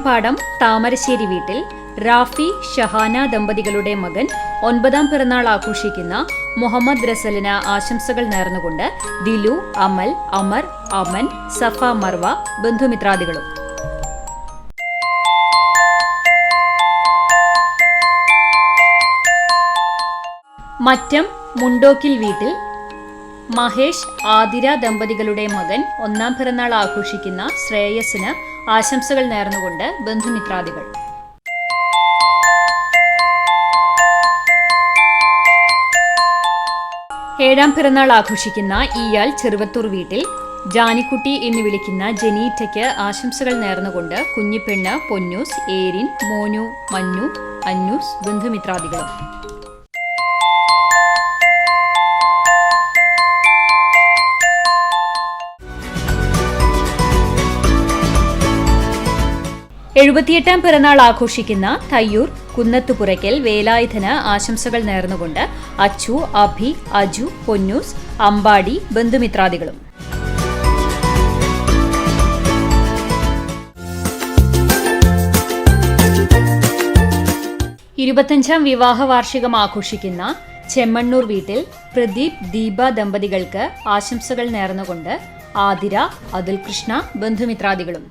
പാടം താമരശ്ശേരി വീട്ടിൽ റാഫി ഷഹാന ദമ്പതികളുടെ മകൻ 9ാം പിറന്നാൾ ആഘോഷിക്കുന്ന മുഹമ്മദ് റസലിന് ആശംസകൾ നേർന്നുകൊണ്ട് ദിലു, അമൽ, അമർ, അമൻ, സഫ, മർവ, ബന്ധുമിത്രാദികളും. മറ്റം മുണ്ടോക്കിൽ വീട്ടിൽ മഹേഷ്, ആതിര ദമ്പതികളുടെ മകൻ 1ാം പിറന്നാൾ ആഘോഷിക്കുന്ന ശ്രേയസിന് ആശംസകൾ നേർന്നുകൊണ്ട് ബന്ധുമിത്രാദികൾ. ഏഴാം പിറന്നാൾ ആഘോഷിക്കുന്ന ഇയാൾ ചെറുവത്തൂർ വീട്ടിൽ ജാനിക്കുട്ടി എന്ന് വിളിക്കുന്ന ജനീറ്റയ്ക്ക് ആശംസകൾ നേർന്നുകൊണ്ട് കുഞ്ഞിപ്പെണ്ണ്, പൊന്നൂസ്, ഏരിൻ, മോനു, മഞ്ഞു, അന്നൂസ്, ബന്ധുമിത്രാദികളും. എഴുപത്തിയെട്ടാം പിറന്നാൾ ആഘോഷിക്കുന്ന തയ്യൂർ കുന്നത്തുപുറയ്ക്കൽ വേലായുധന് ആശംസകൾ നേർന്നുകൊണ്ട് അച്ചു, അഭി, അജു, പൊന്നൂസ്, അമ്പാടി, ബന്ധുമിത്രാദികളും. ഇരുപത്തഞ്ചാം വിവാഹ വാർഷികം ആഘോഷിക്കുന്ന ചെമ്മണ്ണൂർ വീട്ടിൽ പ്രദീപ്, ദീപ ദമ്പതികൾക്ക് ആശംസകൾ നേർന്നുകൊണ്ട് ആതിര, അതുൽ കൃഷ്ണ, ബന്ധുമിത്രാദികളും.